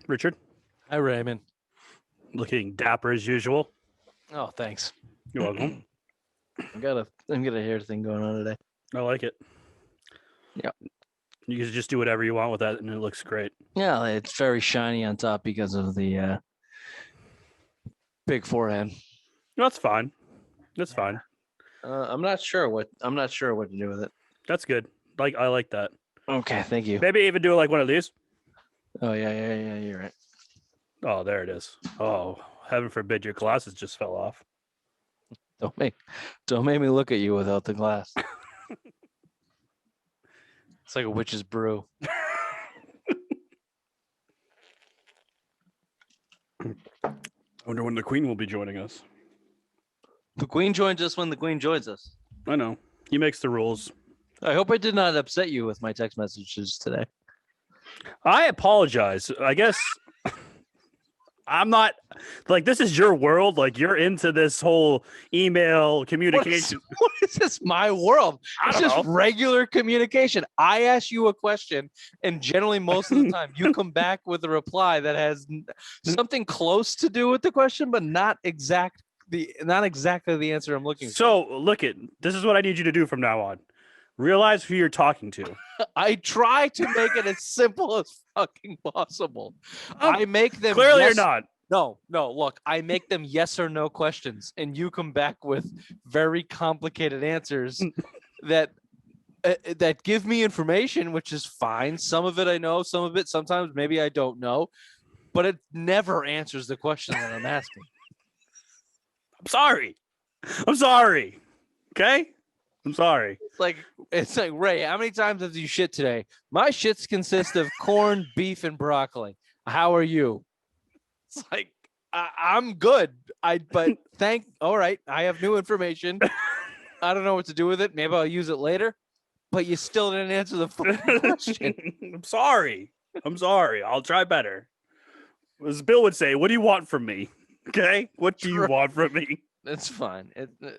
Richard, Hi, Raymond. looking dapper as usual. Oh, thanks. You're welcome. I got a hair thing going on today. I like it. Yeah. You can just do whatever you want with that, and it looks great. Yeah, it's very shiny on top because of the big forehead. That's fine. That's fine. I'm not sure what to do with it. That's good. I like that. Okay, thank you. Maybe even do like one of these. Oh yeah, you're right. Oh, there it is. Oh, heaven forbid your glasses just fell off. Don't make me look at you without the glass. It's like a witch's brew. I wonder when the Queen will be joining us. The Queen joins us when the Queen joins us. I know. He makes the rules. I hope I did not upset you with my text messages today. I apologize. I guess I'm not like this is your world. Like you're into this whole email communication. What is this? My world. It's just regular communication. I ask you a question, and generally most of the time you come back with a reply that has something close to do with the question, but not exactly the answer I'm looking for. So this is what I need you to do from now on. Realize who you're talking to. I try to make it as simple as fucking possible. I make them clearly you're not. No. Look, I make them yes or no questions, and you come back with very complicated answers that give me information, which is fine. Some of it I know, some of it sometimes maybe I don't know, but it never answers the question that I'm asking. I'm sorry. Okay? I'm sorry. It's like, Ray, how many times have you shit today? My shits consist of corn, beef, and broccoli. How are you? It's like, I'm good. All right. I have new information. I don't know what to do with it. Maybe I'll use it later. But you still didn't answer the fucking question. I'm sorry. I'll try better. As Bill would say, what do you want from me? Okay? What do you want from me? That's fine.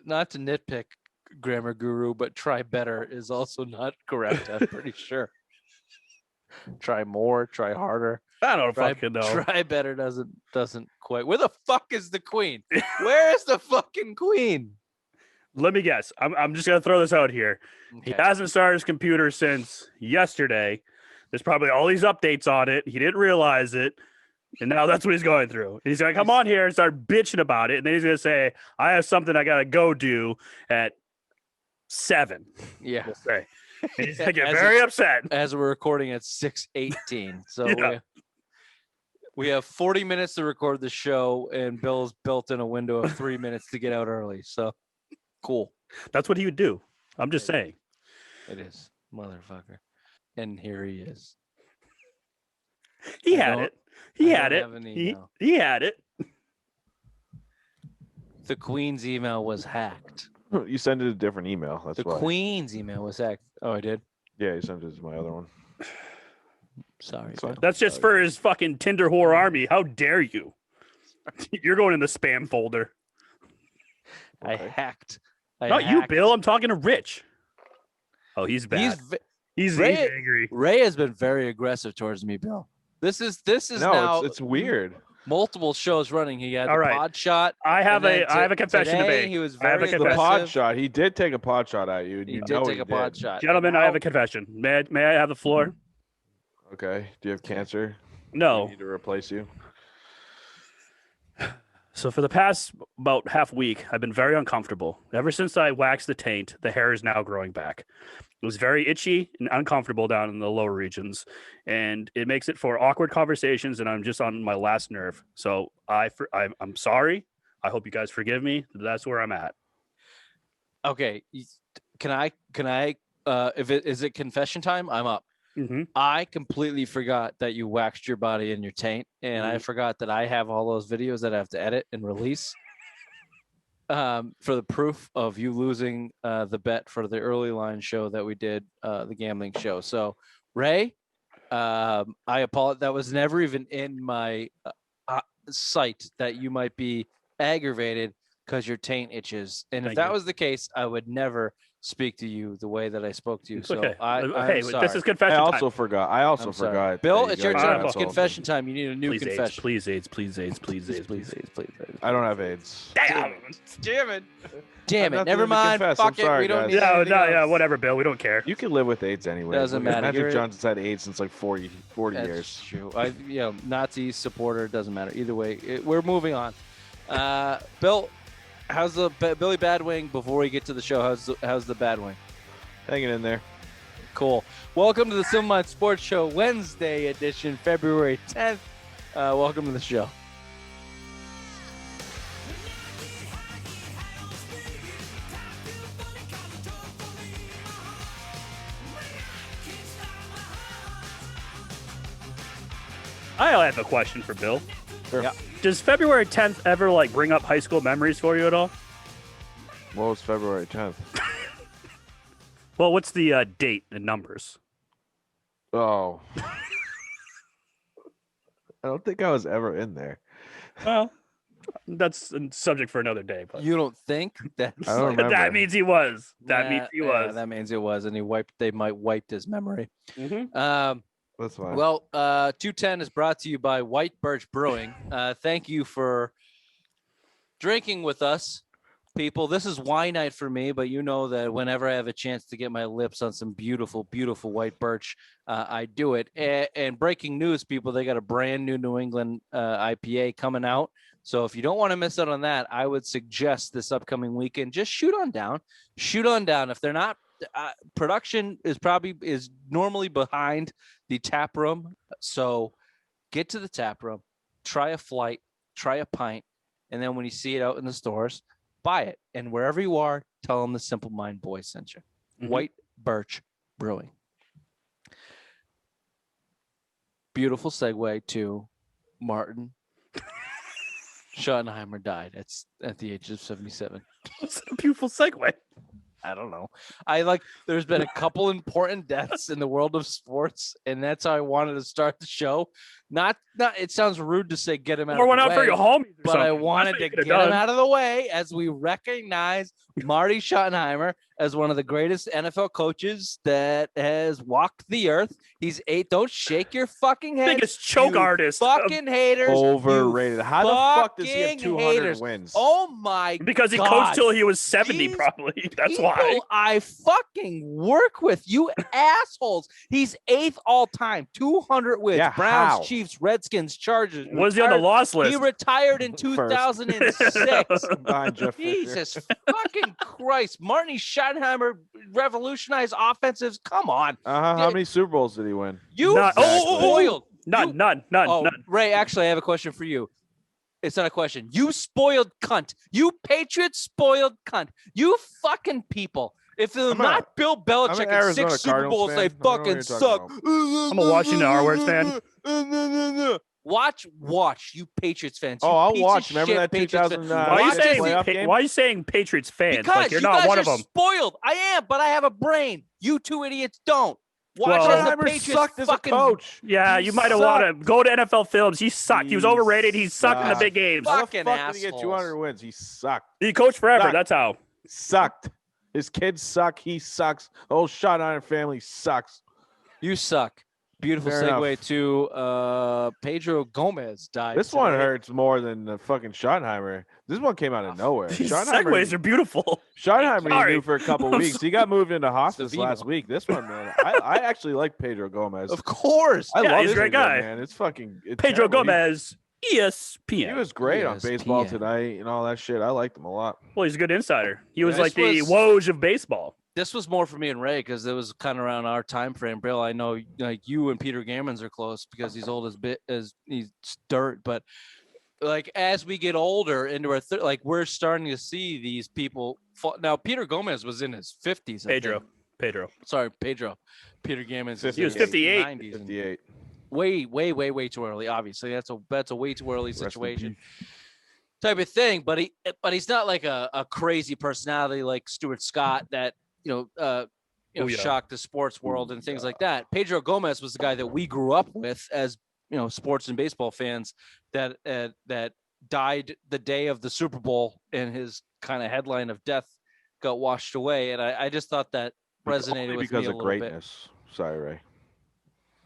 Not to nitpick, grammar guru, but try better is also not correct. I'm pretty sure. Try more, try harder. I don't fucking know. Try better doesn't quite. Where the fuck is the Queen? Where is the fucking Queen? Let me guess. I'm just gonna throw this out here. Okay. He hasn't started his computer since yesterday. There's probably all these updates on it. He didn't realize it. And now that's what he's going through. He's going to come on here and start bitching about it. And then he's going to say, I have something I got to go do at 7. Yeah. Right. And he's going to get very upset. As we're recording at 6:18. So yeah. we have 40 minutes to record the show, and Bill's built in a window of 3 minutes to get out early. So cool. That's what he would do. I'm just saying. It is. Motherfucker. And here he is. He had it. He had it. The Queen's email was hacked. You sent it a different email. That's why. The Queen's email was hacked. Oh, I did? Yeah, you sent it to my other one. Sorry. That's just for his fucking Tinder whore army. How dare you? You're going in the spam folder. Okay. I hacked. Not you, Bill. I'm talking to Rich. Oh, he's bad. He's angry. Ray has been very aggressive towards me, Bill. This is now. It's weird. Multiple shows running. He had the pod shot. I have a confession to make. He was very aggressive. The pod shot. He did take a pod shot at you. He did take a pod shot. Gentlemen, I have a confession. May I have the floor? Okay. Do you have cancer? No. Do we need to replace you? So for the past about half week, I've been very uncomfortable. Ever since I waxed the taint, the hair is now growing back. It was very itchy and uncomfortable down in the lower regions, and it makes it for awkward conversations, and I'm just on my last nerve. So I'm sorry. I hope you guys forgive me. That's where I'm at. Okay. Can I is it confession time? I'm up. Mm-hmm. I completely forgot that you waxed your body in your taint, and I forgot that I have all those videos that I have to edit and release for the proof of you losing the bet for the early line show that we did, the gambling show. So, Ray, I apologize. That was never even in my sight that you might be aggravated because your taint itches. And if that was the case, I would never speak to you the way that I spoke to you. It's So okay. I'm Hey, sorry. this is I confession also time. forgot. I also I'm sorry. forgot. Bill, that it's you your guys turn. got It's insulted. confession time. You need a new Please AIDS, confession. please AIDS, please AIDS, please AIDS, please AIDS. I don't have AIDS. Damn it. Damn it. nothing Never to mind. confess. Fuck I'm it. sorry, We don't guys. need Yeah, anything no, yeah, else. whatever, Bill. We don't care. You can live with AIDS anyway. Doesn't matter. Magic You're- Johnson's had AIDS since like 40 That's years. true. Nazi supporter, doesn't matter. Either way, we're moving on. Bill, how's the Billy Badwing? Before we get to the show, how's the Badwing? Hanging in there. Cool. Welcome to the Simple Mind Sports Show, Wednesday edition, February 10th. Welcome to the show. I have a question for Bill. Sure. Yeah. Does February 10th ever like bring up high school memories for you at all? What was February 10th? Well, what's the date and numbers? Oh. I don't think I was ever in there. Well, that's a subject for another day. But You don't think that's I don't like, But remember. that means he was. That means he yeah, was. that means it was, and they might wiped his memory. Mhm. That's fine. Well, 210 is brought to you by White Birch Brewing. Thank you for drinking with us, people. This is wine night for me, but you know that whenever I have a chance to get my lips on some beautiful, beautiful white birch, I do it. And breaking news, people, they got a brand new New England IPA coming out. So if you don't want to miss out on that, I would suggest this upcoming weekend, just shoot on down. Shoot on down. If they're not, production is normally behind the tap room. So get to the tap room, try a flight, try a pint, and then when you see it out in the stores, buy it. And wherever you are, tell them the Simple Mind Boys sent you. Mhm. White Birch Brewing. Beautiful segue to Martin Schottenheimer died at the age of 77. It's a beautiful segue. I don't know. There's been a couple important deaths in the world of sports, and that's how I wanted to start the show. Not it sounds rude to say get him out Or of went the out way, for your homies. Or but I something. wanted That's to what you get could've him done. out of the way as we recognize Marty Schottenheimer as one of the greatest NFL coaches that has walked the earth. He's eight. Don't shake your fucking head. Biggest choke you artist. Fucking haters. you Overrated. How the fuck does he have fucking 200 haters. wins? Oh my Because he God. coached till he was 70, These probably. That's People why. I fucking work with, you assholes. He's 8th all time, 200 wins. Yeah, Browns, how? Chiefs, Redskins, Chargers. Was he on the Retired- loss He list? retired in First. 2006. Behind Jeff Fisher. Jesus fucking Christ. Martin Schottenheimer revolutionized offensives. Come on. How Yeah. many Super Bowls did he win? You Not- spoiled. None, none. Oh, Ray, actually, I have a question for you. It's not a question. You spoiled cunt. You Patriot spoiled cunt. You fucking people. If they're I'm not Bill I'm Belichick an in Arizona 6 Super Cardinals Bowls, fan. they I don't know what fucking you're talking suck. I'm a Washington R-words fan. Watch, you Patriots fans. Oh, you I'll piece of watch. Remember shit that Patriots 2000 fans. Why are you Watch saying playoff game? why are you saying Patriots fans? Because Like you're you not guys one are of them. spoiled. I am, but I have a brain. You two idiots don't. Watch Well- as the Schottenheimer Patriots sucked as a fucking coach. Yeah, He you might have sucked. wanted to go to NFL films. He sucked. He was He overrated. He sucked in the sucked. big games. Fuck. How the Fucking fuck did he get assholes. 200 wins? He sucked. He coached forever. Sucked. That's how. Sucked. His kids suck. He sucks. The whole Schottenheimer family sucks. You suck. Beautiful Fair segue enough. to Pedro Gomez died. This one today. hurts more than the fucking Schottenheimer. This one came out of nowhere. These Schottenheimer, segues are beautiful. Schottenheimer Sorry. you knew for a couple I'm weeks. He got moved into hospice Vino. last week. This one, man, I actually like Pedro Gomez. Of course. I Yeah, love he's a great Pedro, guy. man. It's fucking it's Pedro terrible. Gomez, ESPN. He was great on Baseball ESPN. Tonight and all that shit. I liked him a lot. Well, he's a good insider. He was Yeah. like This the was- Woj of baseball. This was more for me and Ray because it was kind of around our time frame. Bill, I know like you and Peter Gammons are close because he's old as he's dirt. But like as we get older into our like we're starting to see these people fall. Now Peter Gomez was in his 50s. I think. Pedro. Sorry, Pedro. Peter Gammons. is He was in his 58. 90s and 58. way too early. Obviously, that's a way too early Rest in situation. peace. Type of thing, but he's not like a crazy personality like Stuart Scott that Oh, yeah. shocked the sports world and things like that. Pedro Gomez was the guy that we grew up with as sports and baseball fans that died the day of the Super Bowl, and his kind of headline of death got washed away, and I just thought that resonated Only with because me a of little bit. greatness. Sorry, Ray.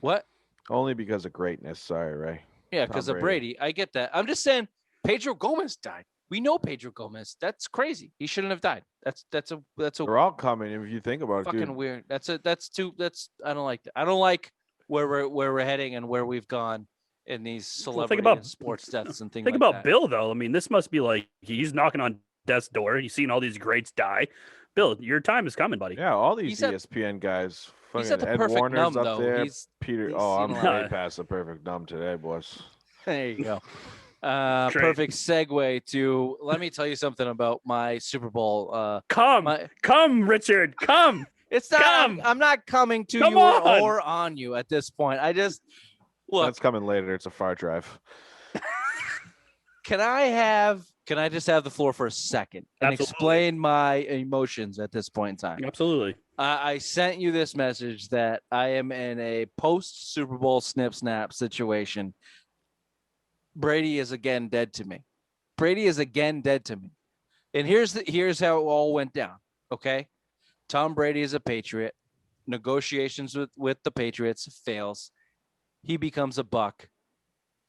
What? Only because of greatness. Sorry, Ray. Yeah, Tom because of Brady. I get that. I'm just saying Pedro Gomez died. We know Pedro Gomez. That's crazy. He shouldn't have died. That's a They're all coming if you think about it, fucking dude. weird. I don't like that. I don't like where we're heading and where we've gone in these celebrity about- and sports deaths and things Think like about that. Bill, though. I mean, this must be like he's knocking on death's door. He's seen all these greats die. Bill, your time is coming, buddy. Yeah, all these He's at- ESPN guys. he's at Fucking the Ed perfect Warner's numb, up though. there. He's Peter. seen I'm a lot. way past the perfect numb today, boys. There you go. Great. Perfect segue to let me tell you something about my Super Bowl. Come, Richard, come. It's not. Come. I'm not coming to Come you on. or on you at this point. I just look. That's coming later. It's a far drive. Can I just have the floor for a second and Absolutely. explain my emotions at this point in time? Absolutely. I sent you this message that I am in a post Super Bowl snip snap situation. Brady is again dead to me. Brady is again dead to me. And here's how it all went down. Okay. Tom Brady is a Patriot. Negotiations with the Patriots fails. He becomes a Buck.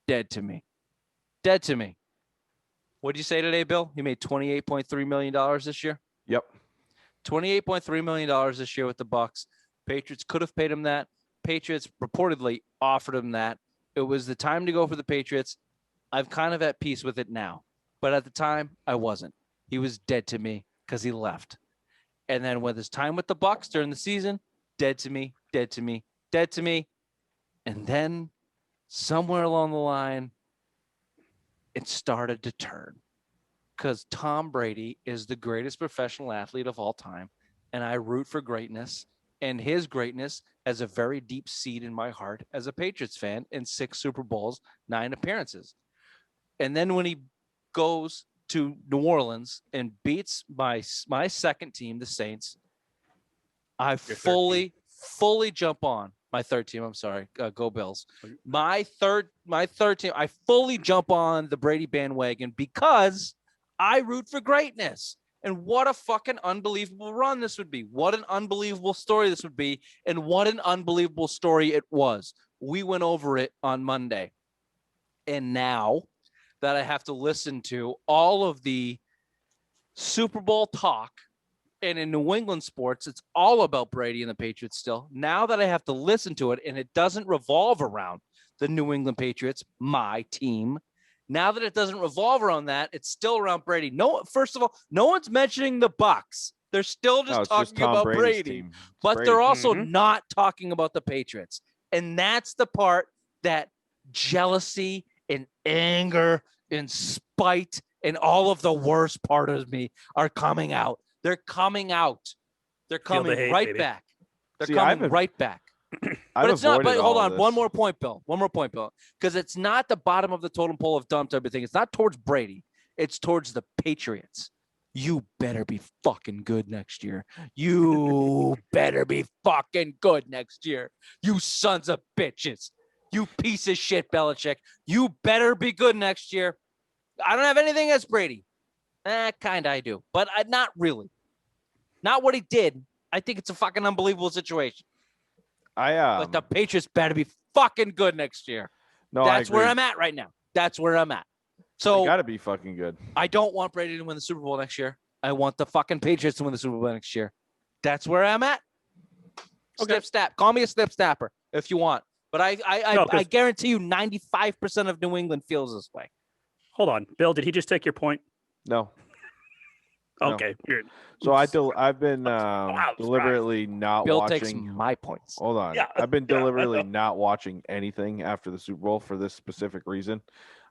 Dead to me. Dead to me. What'd you say today, Bill? He made $28.3 million this year. Yep. $28.3 million this year with the Bucks. Patriots could have paid him that. Patriots reportedly offered him that. It was the time to go for the Patriots. I'm kind of at peace with it now. But at the time, I wasn't. He was dead to me because he left. And then with his time with the Bucks during the season, dead to me, dead to me, dead to me. And then somewhere along the line, it started to turn. Because Tom Brady is the greatest professional athlete of all time. And I root for greatness. And his greatness has a very deep seed in my heart as a Patriots fan in 6 Super Bowls, 9 appearances. And then when he goes to New Orleans and beats my second team, the Saints, I fully jump on my third team. I'm sorry. Go Bills. My third team, I fully jump on the Brady bandwagon because I root for greatness. And what a fucking unbelievable run this would be. What an unbelievable story this would be. And what an unbelievable story it was. We went over it on Monday. And now that I have to listen to all of the Super Bowl talk, and in New England sports, it's all about Brady and the Patriots still. Now that I have to listen to it and it doesn't revolve around the New England Patriots, my team, now that it doesn't revolve around that, it's still around Brady. No, first of all, no one's mentioning the Bucks. They're still just talking about Brady, but they're also not talking about the Patriots. And that's the part that jealousy and anger and spite and all of the worst part of me are coming out. They're coming out. They're coming right back. They're coming right back. But it's not. But hold on. One more point, Bill. Because it's not the bottom of the totem pole of dumb type of thing. It's not towards Brady. It's towards the Patriots. You better be fucking good next year. You better be fucking good next year. You sons of bitches. You piece of shit, Belichick. You better be good next year. I don't have anything against Brady. Kind of I do. But not really. Not what he did. I think it's a fucking unbelievable situation. But the Patriots better be fucking good next year. No, that's where I'm at right now. That's where I'm at. So you gotta be fucking good. I don't want Brady to win the Super Bowl next year. I want the fucking Patriots to win the Super Bowl next year. That's where I'm at. Okay. Snip snap. Call me a snip snapper if you want. But I guarantee you 95% of New England feels this way. Hold on. Bill, did he just take your point? No. Okay. So I've been deliberately not Bill watching. takes my points. Hold on. Yeah. I've been deliberately not watching anything after the Super Bowl for this specific reason.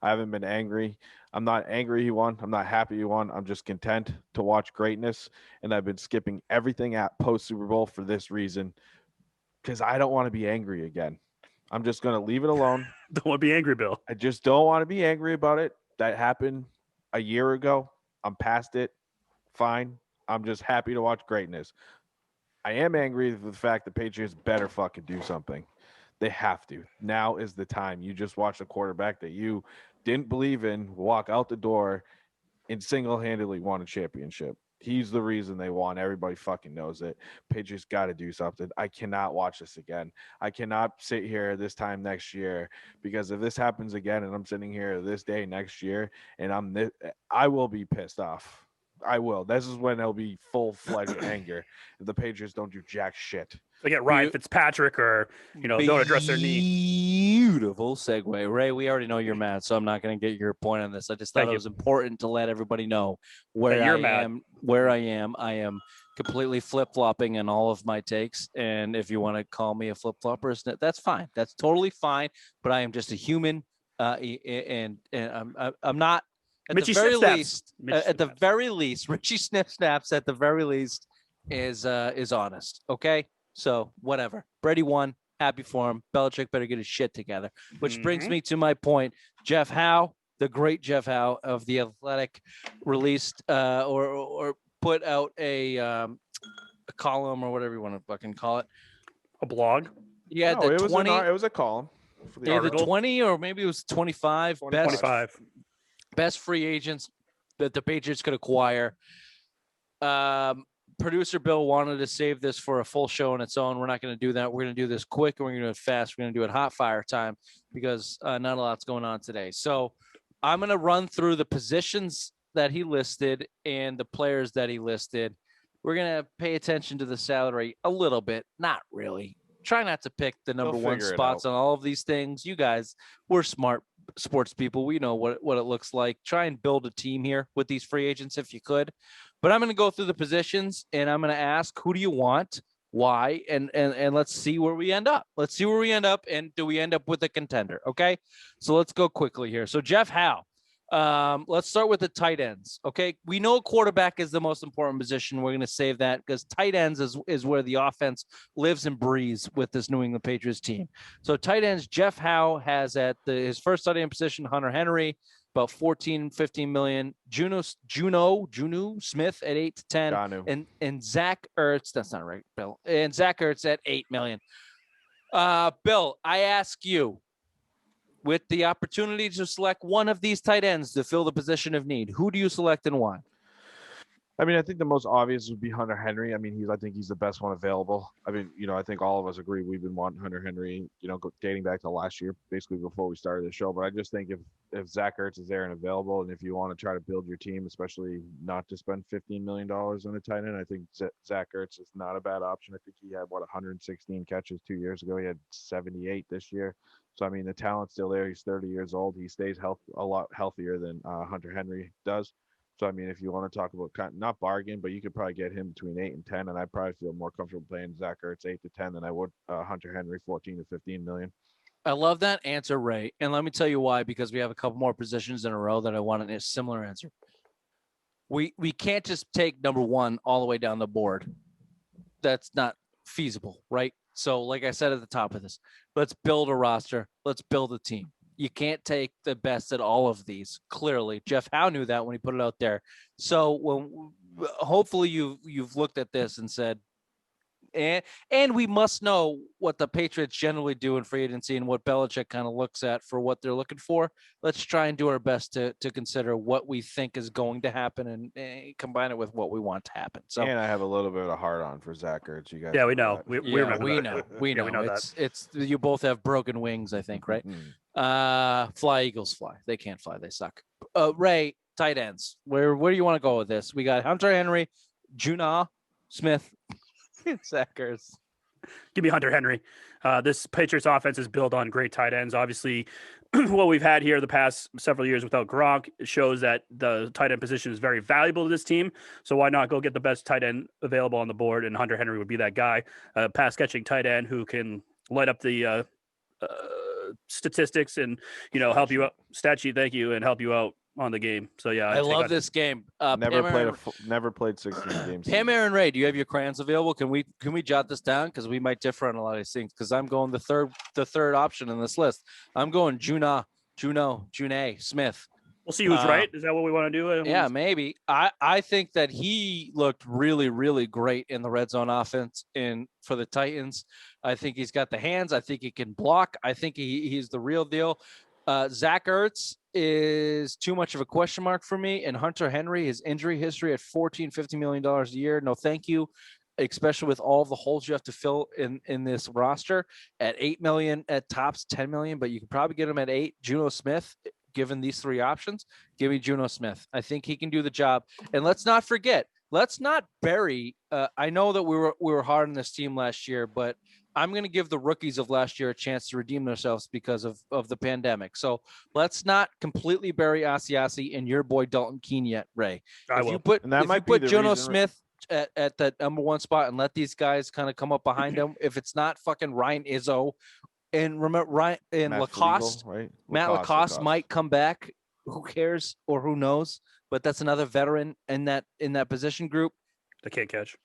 I haven't been angry. I'm not angry he won. I'm not happy he won. I'm just content to watch greatness. And I've been skipping everything at post Super Bowl for this reason because I don't want to be angry again. I'm just going to leave it alone. Don't want to be angry, Bill. I just don't want to be angry about it. That happened a year ago. I'm past it. Fine. I'm just happy to watch greatness. I am angry with the fact the Patriots better fucking do something. They have to. Now is the time. You just watched a quarterback that you didn't believe in walk out the door and single-handedly won a championship. He's the reason they won. Everybody fucking knows it. Patriots got to do something. I cannot watch this again. I cannot sit here this time next year, because if this happens again and I'm sitting here this day next year and I will be pissed off. I will. This is when there'll be full-fledged anger if the Patriots don't do jack shit. They get Ryan Fitzpatrick or, don't address their knee. Beautiful segue. Ray, we already know you're mad, so I'm not going to get your point on this. I just thought it was important to let everybody know where I am. I am completely flip-flopping in all of my takes, and if you want to call me a flip-flopper, that's fine. That's totally fine, but I am just a human, and I'm not at the very least, Richie Sniff Snaps at the very least is honest. Okay. So whatever. Brady won. Happy for him. Belichick better get his shit together. Which brings me to my point. Jeff Howe, the great Jeff Howe of The Athletic, released or put out a column or whatever you want to fucking call it. A blog? Yeah, no, it was a column. Either 20 or maybe it was 25. 25. Best free agents that the Patriots could acquire. Producer Bill wanted to save this for a full show on its own. We're not going to do that. We're going to do this quick and we're going to do it fast. We're going to do it hot fire time because not a lot's going on today. So I'm going to run through the positions that he listed and the players that he listed. We're going to pay attention to the salary a little bit. Not really. Try not to pick the number one spots on all of these things. You guys, we're smart sports people. We know what it looks like. Try and build a team here with these free agents if you could. But I'm going to go through the positions and I'm going to ask, who do you want? Why? And let's see where we end up. Let's see where we end up. And do we end up with a contender? Okay. So let's go quickly here. So Jeff Howe, let's start with the tight ends. Okay. We know quarterback is the most important position. We're going to save that because tight ends is where the offense lives and breathes with this New England Patriots team. So tight ends, Jeff Howe has at his first tight end position, Hunter Henry, about 15 million. Juno Smith at 8 to 10. And Zach Ertz, that's not right, Bill. And Zach Ertz at 8 million. Bill, I ask you, with the opportunity to select one of these tight ends to fill the position of need, who do you select and why? I mean, I think the most obvious would be Hunter Henry. I mean, I think he's the best one available. I mean, I think all of us agree we've been wanting Hunter Henry, dating back to last year, basically before we started the show. But I just think if Zach Ertz is there and available, and if you want to try to build your team, especially not to spend $15 million on a tight end, I think Zach Ertz is not a bad option. I think he had 116 catches 2 years ago. He had 78 this year. So I mean, the talent's still there. He's 30 years old. He stays a lot healthier than Hunter Henry does. So, I mean, if you want to talk about not bargain, but you could probably get him between 8 and 10, and I probably feel more comfortable paying Zach Ertz 8 to 10 than I would Hunter Henry 14 to 15 million. I love that answer, Ray. And let me tell you why, because we have a couple more positions in a row that I want a similar answer. We can't just take number one all the way down the board. That's not feasible, right? So, like I said at the top of this, let's build a roster. Let's build a team. You can't take the best at all of these. Clearly, Jeff Howe knew that when he put it out there. So hopefully you've looked at this and said, and we must know what the Patriots generally do in free agency and what Belichick kind of looks at for what they're looking for. Let's try and do our best to consider what we think is going to happen and combine it with what we want to happen. So, and I have a little bit of a hard on for Zach Ertz. You guys, yeah, we know. We know. It's you both have broken wings, I think, right? Mm-hmm. Fly Eagles fly. They can't fly. They suck. Ray, tight ends. Where do you want to go with this? We got Hunter Henry, Juno Smith. Zach Ertz. Give me Hunter Henry. This Patriots offense is built on great tight ends. Obviously, what we've had here the past several years without Gronk shows that the tight end position is very valuable to this team. So why not go get the best tight end available on the board? And Hunter Henry would be that guy, pass catching tight end who can light up the statistics and help you out. Stat sheet, thank you, and help you out on the game. So yeah, I love this game. Never played 16 games. Pam, Aaron, Ray, do you have your crayons available? Can we jot this down because we might differ on a lot of these things? Because I'm going the third option in this list. I'm going June Smith. We'll see who's right. Is that what we want to do? Yeah, maybe. I think that he looked really, really great in the red zone offense for the Titans. I think he's got the hands. I think he can block. I think he's the real deal. Zach Ertz is too much of a question mark for me. And Hunter Henry, his injury history at $14-15 million a year. No, thank you. Especially with all the holes you have to fill in this roster at $8 million, at tops $10 million, but you can probably get him at $8 million. Juno Smith, given these three options, give me Juno Smith. I think he can do the job. And let's not forget, let's not bury. I know that we were hard on this team last year, but I'm going to give the rookies of last year a chance to redeem themselves because of the pandemic. So let's not completely bury Asiasi and your boy Dalton Keene yet, Ray. If you put Juno Smith at that number one spot and let these guys kind of come up behind him, if it's not fucking Ryan Izzo, and remember Ryan and Lacoste, right? Matt Lacoste might come back. Who cares or who knows? But that's another veteran in that position group. They can't catch.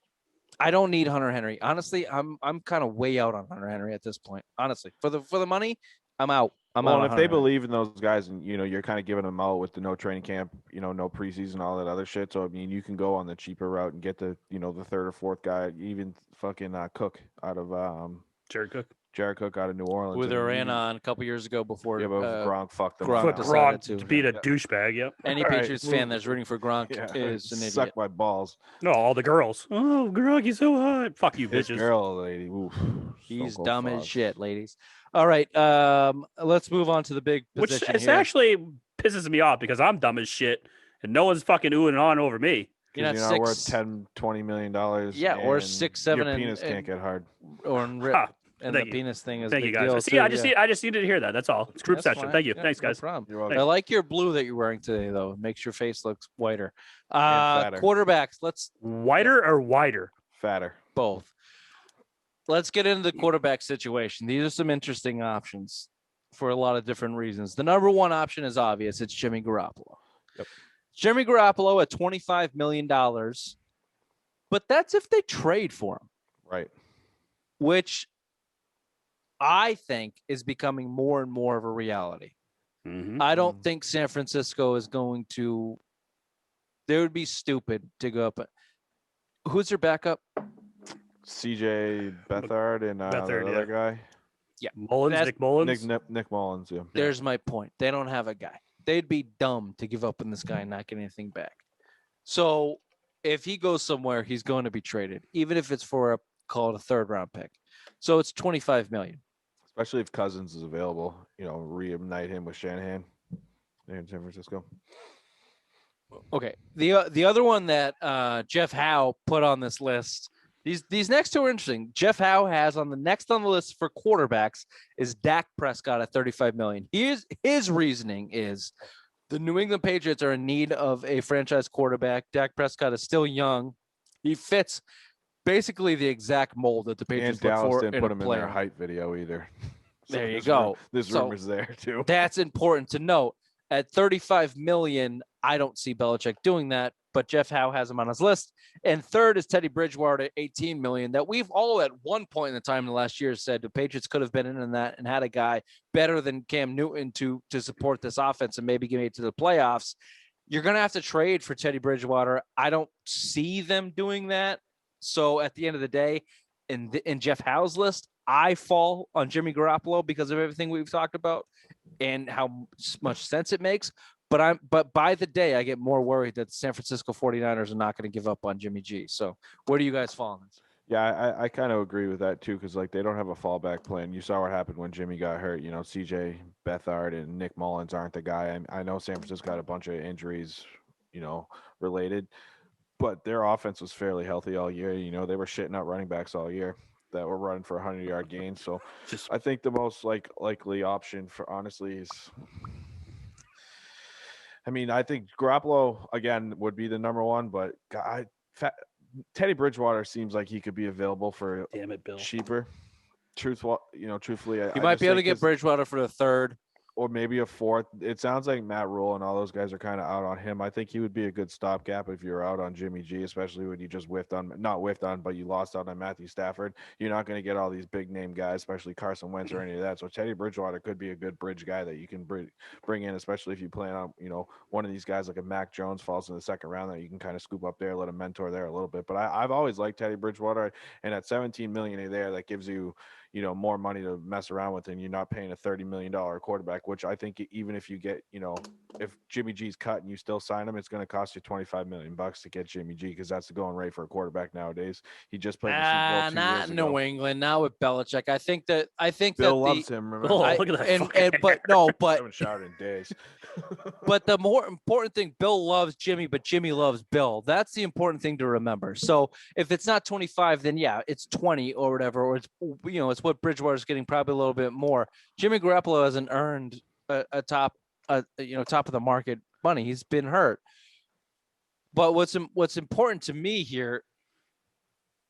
I don't need Hunter Henry. Honestly, I'm kind of way out on Hunter Henry at this point. Honestly, for the money, I'm out. I'm out. And if they believe in those guys, and you're kind of giving them out with the no training camp, no preseason, all that other shit. So I mean, you can go on the cheaper route and get the the third or fourth guy, even fucking Cook out of Jared Cook out of New Orleans. Who they ran on a couple years ago before. Yeah, but Gronk fucked them. Gronk to beat a douchebag. Yep. Any Patriots fan that's rooting for Gronk is an idiot. Suck my balls. No, all the girls. Oh, Gronk, he's so hot. Fuck you, bitches. This girl, lady. Oof, he's dumb as shit, ladies. All right, let's move on to the big position. Which actually pisses me off because I'm dumb as shit and no one's fucking oohing on over me. You're not worth $10-20 million. Yeah, or 6-7. Your penis can't get hard. Or rip. And the penis thing is thank you big guys. deal I just needed to hear that. That's all. It's group session. Fine. Thank you. Yeah, Thanks, guys. No problem. I like your blue that you're wearing today, though. It makes your face look whiter. Quarterbacks. Let's whiter or wider? Fatter. Both. Let's get into the quarterback situation. These are some interesting options for a lot of different reasons. The number one option is obvious. It's Jimmy Garoppolo. Yep. Jimmy Garoppolo at $25 million, but that's if they trade for him. Right. Which I think is becoming more and more of a reality. Mm-hmm. I don't think San Francisco is going to. They would be stupid to go up. Who's their backup? CJ Beathard and the other guy. Yeah, Nick Mullins. Nick Mullins. Yeah. There's my point. They don't have a guy. They'd be dumb to give up on this guy and not get anything back. So if he goes somewhere, he's going to be traded, even if it's for call it a third round pick. So it's $25 million. Especially if Cousins is available, reunite him with Shanahan in San Francisco. Okay. The other one that Jeff Howe put on this list, these next two are interesting. Jeff Howe has on the list for quarterbacks is Dak Prescott at $35 million. His reasoning is the New England Patriots are in need of a franchise quarterback. Dak Prescott is still young. He fits basically the exact mold that the Patriots and look Dallas for didn't in put a him in player. their hype video either. There you go. This rumor's there too. That's important to note. At $35 million, I don't see Belichick doing that, but Jeff Howe has him on his list. And third is Teddy Bridgewater at $18 million. That we've all at one point in the time in the last year said the Patriots could have been in that and had a guy better than Cam Newton to support this offense and maybe get it to the playoffs. You're going to have to trade for Teddy Bridgewater. I don't see them doing that. So at the end of the day, in Jeff Howe's list, I fall on Jimmy Garoppolo because of everything we've talked about and how much sense it makes. But by the day, I get more worried that the San Francisco 49ers are not going to give up on Jimmy G. So where do you guys fall on this? Yeah, I kind of agree with that too, because they don't have a fallback plan. You saw what happened when Jimmy got hurt. CJ Beathard and Nick Mullins aren't the guy. I know San Francisco got a bunch of injuries, related, but their offense was fairly healthy all year. They were shitting out running backs all year that were running for 100-yard gains. So I think the most likely option for honestly is. I think Garoppolo again would be the number one, but Teddy Bridgewater seems like he could be available for cheaper. Truthfully, you might be able to get Bridgewater for the third. Or maybe a fourth. It sounds like Matt Rule and all those guys are kind of out on him. I think he would be a good stopgap if you're out on Jimmy G, especially when you just but you lost out on Matthew Stafford. You're not going to get all these big name guys, especially Carson Wentz or any of that. So Teddy Bridgewater could be a good bridge guy that you can bring in, especially if you plan on, one of these guys like a Mac Jones falls in the second round that you can kind of scoop up there, let him mentor there a little bit. But I've always liked Teddy Bridgewater, and at $17 million there, that gives you, more money to mess around with, and you're not paying a $30 million quarterback, which I think even if you get, if Jimmy G's cut and you still sign him, it's going to cost you $25 million to get Jimmy G, because that's the going rate for a quarterback nowadays. He just played the Super Bowl 2 not years in ago. New England, not with Belichick. I think that Bill loves him. Remember? Oh, look at that but I haven't showered in days. But the more important thing, Bill loves Jimmy, but Jimmy loves Bill. That's the important thing to remember. So if it's not 25, then yeah, it's 20 or whatever, or it's it's what Bridgewater's getting, probably a little bit more. Jimmy Garoppolo hasn't earned a top of the market money. He's been hurt. But what's important to me here,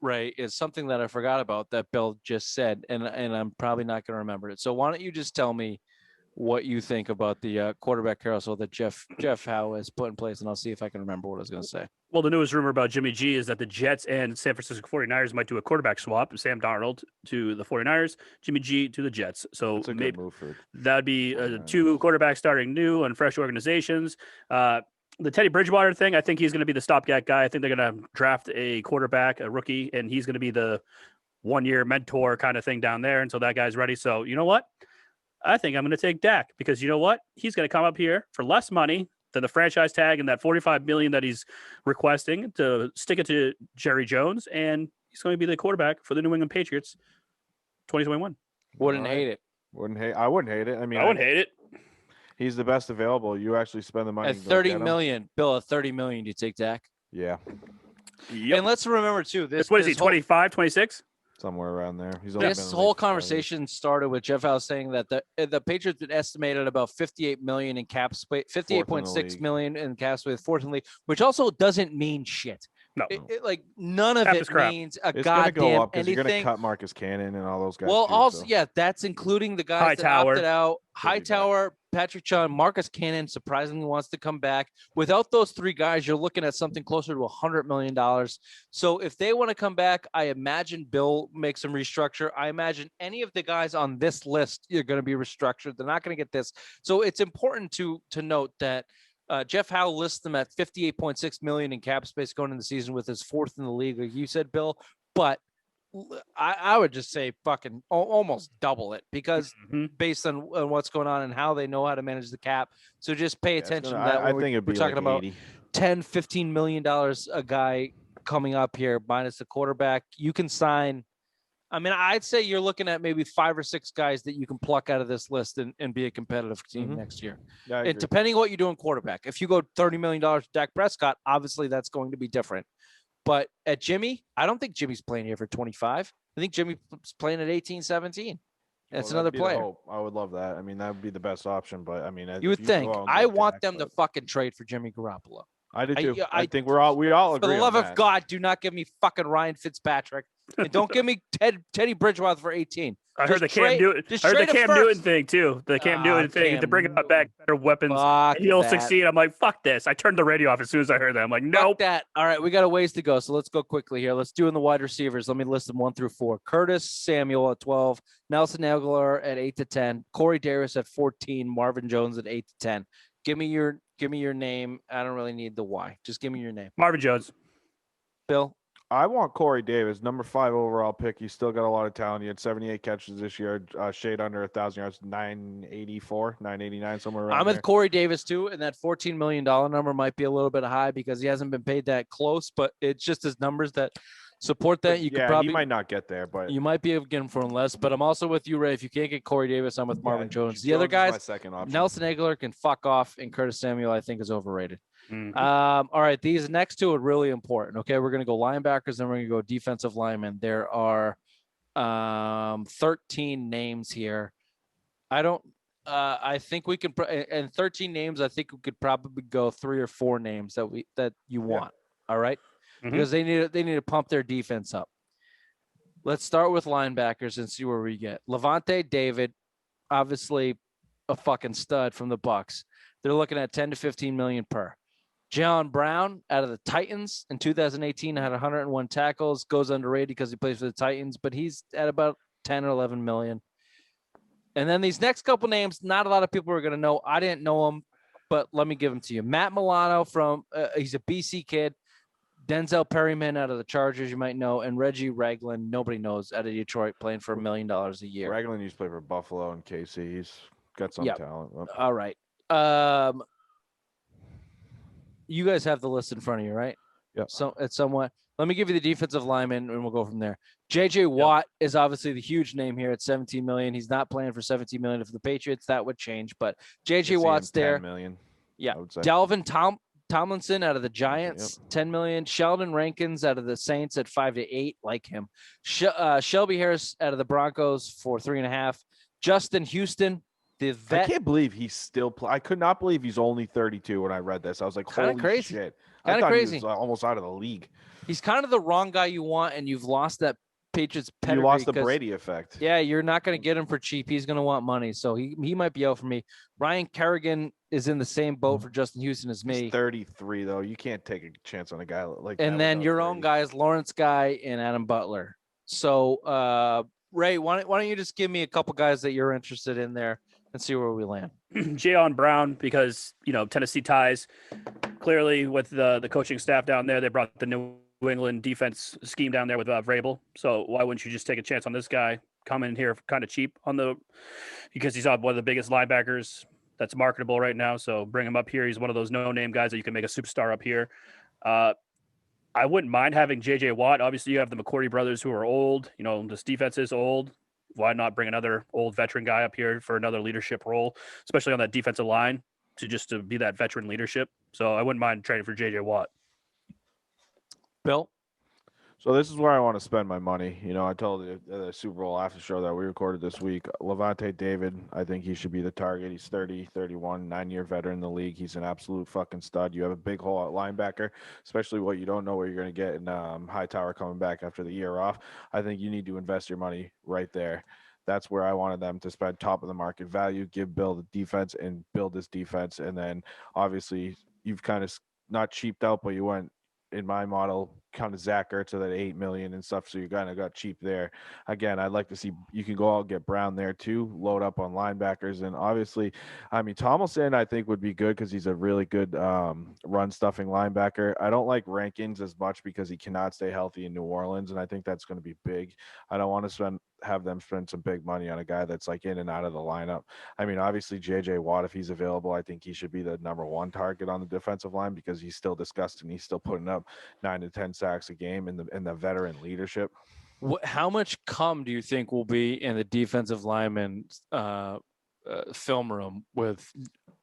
Ray, is something that I forgot about that Bill just said, and I'm probably not going to remember it. So why don't you just tell me what you think about the quarterback carousel that Jeff Howe has put in place, and I'll see if I can remember what I was going to say. Well, the newest rumor about Jimmy G is that the Jets and San Francisco 49ers might do a quarterback swap. Sam Darnold to the 49ers, Jimmy G to the Jets. So That's a good move for that would be two quarterbacks starting new and fresh organizations. The Teddy Bridgewater thing, I think he's going to be the stopgap guy. I think they're going to draft a quarterback, a rookie, and he's going to be the one-year mentor kind of thing down there until that guy's ready. So you know what? I think I'm going to take Dak, because you know what? He's going to come up here for less money than the franchise tag and that $45 million that he's requesting to stick it to Jerry Jones, and he's going to be the quarterback for the New England Patriots 2021. Wouldn't hate it. I wouldn't hate it. I mean, I wouldn't hate it. He's the best available. You actually spend the money. At $30 million, Bill, at $30 million, do you take Dak? Yeah. Yep. And let's remember too, what is he, 25, 26? Somewhere around there. This whole conversation started with Jeff Howe saying that the Patriots had estimated about $58 million in cap space, $58.6 million in cap space, fortunately, which also doesn't mean shit. No, like none of it means a goddamn anything. You're going to cut Marcus Cannon and all those guys. Well, also, yeah, that's including the guys that opted out. Hightower, Patrick, Marcus Cannon surprisingly wants to come back. Without those three guys, you're looking at something closer to $100 million. So if they want to come back, I imagine Bill makes them restructure. I imagine any of the guys on this list are going to be restructured. They're not going to get this. So it's important to note that Jeff Howe lists them at $58.6 million in cap space going into the season, with his fourth in the league, like you said, Bill. But I would just say fucking almost double it, because based on what's going on and how they know how to manage the cap. So just pay attention to that. I think it'd be we're talking about 80. $10-15 million a guy coming up here minus the quarterback. You can sign. I mean, I'd say you're looking at maybe 5 or 6 guys that you can pluck out of this list and be a competitive team next year. Yeah, and depending on what you do in quarterback, if you go $30 million to Dak Prescott, obviously that's going to be different. But at Jimmy, I don't think Jimmy's playing here for 25. I think Jimmy's playing at 18, 17. That's another player. I would love that. I mean, that would be the best option. But I mean, you would think. I want them to fucking trade for Jimmy Garoppolo. I do too. I think we all agree. For the love of God, do not give me fucking Ryan Fitzpatrick. And don't give me Teddy Bridgewater for 18. I heard the Cam Newton thing too. The Cam Newton thing to bring back better weapons. He'll succeed. I'm like, fuck this. I turned the radio off as soon as I heard that. I'm like, nope. That. All right, we got a ways to go. So let's go quickly here. Let's do in the wide receivers. Let me list them 1 through 4. Curtis Samuel at 12, Nelson Aguilar at 8 to 10, Corey Davis at 14, Marvin Jones at 8 to 10. Give me your name. I don't really need the why. Just give me your name. Marvin Jones. Bill? I want Corey Davis, number 5 overall pick. He's still got a lot of talent. He had 78 catches this year, shade under 1,000 yards, 984, 989, somewhere around I'm there. with Corey Davis too, and that $14 million number might be a little bit high because he hasn't been paid that close, but it's just his numbers that support that. You could probably, he might not get there, but you might be able to get him for less. But I'm also with you, Ray. If you can't get Corey Davis, I'm with Marvin Jones. The other guys, my second option. Nelson Aguilar can fuck off, and Curtis Samuel, I think, is overrated. Mm-hmm. All right, these next two are really important. Okay, we're gonna go linebackers, then we're gonna go defensive linemen. There are 13 names here. I think we can, and 13 names. I think we could probably go 3 or 4 names that you want. All right, because they need to pump their defense up. Let's start with linebackers and see where we get. Levante David, obviously a fucking stud from the Bucks. They're looking at 10 to 15 million per. Jalen Brown out of the Titans in 2018 had 101 tackles, goes underrated because he plays for the Titans, but he's at about 10 or 11 million. And then these next couple names, not a lot of people are going to know. I didn't know them, but let me give them to you. Matt Milano he's a BC kid. Denzel Perryman out of the Chargers, you might know, and Reggie Ragland, nobody knows, out of Detroit, playing for $1 million a year. Ragland used to play for Buffalo and KC. He's got some talent. All right. You guys have the list in front of you, right? Yeah. So it's somewhat. Let me give you the defensive lineman, and we'll go from there. J.J. Watt is obviously the huge name here at $17 million. He's not playing for $17 million. For the Patriots, that would change, but J.J. Watt's there. $10 million. Yeah. Dalvin Tomlinson out of the Giants, $10 million. Sheldon Rankins out of the Saints at 5 to 8, like him. Shelby Harris out of the Broncos for 3.5. Justin Houston, the vet. I can't believe he's still. I could not believe he's only 32 when I read this. I was like, holy crazy. shit! Kind of crazy. He was almost out of the league. He's kind of the wrong guy you want, and you've lost that Patriots pedigree. You lost the Brady effect. Yeah, you're not going to get him for cheap. He's going to want money, so he might be out for me. Ryan Kerrigan is in the same boat for Justin Houston as me. He's 33 though. You can't take a chance on a guy like that. And then your own guys, Lawrence Guy and Adam Butler. So, Ray, why don't you just give me a couple guys that you're interested in there and see where we land? Jayon Brown, because Tennessee ties. Clearly, with the coaching staff down there, they brought the New England defense scheme down there with Vrabel. So why wouldn't you just take a chance on this guy? Come in here kind of cheap because he's one of the biggest linebackers that's marketable right now. So bring him up here. He's one of those no-name guys that you can make a superstar up here. I wouldn't mind having J.J. Watt. Obviously, you have the McCourty brothers who are old. This defense is old. Why not bring another old veteran guy up here for another leadership role, especially on that defensive line, to be that veteran leadership? So I wouldn't mind trading for J.J. Watt. Bill? So this is where I want to spend my money. I told the Super Bowl after show that we recorded this week. Levante David, I think he should be the target. He's 30, 31, 9-year veteran in the league. He's an absolute fucking stud. You have a big hole at linebacker, especially what you don't know what you're going to get in Hightower coming back after the year off. I think you need to invest your money right there. That's where I wanted them to spend top of the market value, give Bill the defense and build this defense. And then obviously you've kind of not cheaped out, but you went, in my model, kind of Zach Ertz to that $8 million and stuff. So you kind of got cheap there. Again, I'd like to see you can go out and get Brown there too, load up on linebackers. And obviously, Tomlinson, I think would be good because he's a really good run stuffing linebacker. I don't like Rankins as much because he cannot stay healthy in New Orleans. And I think that's going to be big. I don't want to have them spend some big money on a guy that's like in and out of the lineup. Obviously J.J. Watt, if he's available, I think he should be the number one target on the defensive line because he's still disgusting. He's still putting up 9 to 10 sacks a game in the veteran leadership. How much do you think will be in the defensive lineman film room with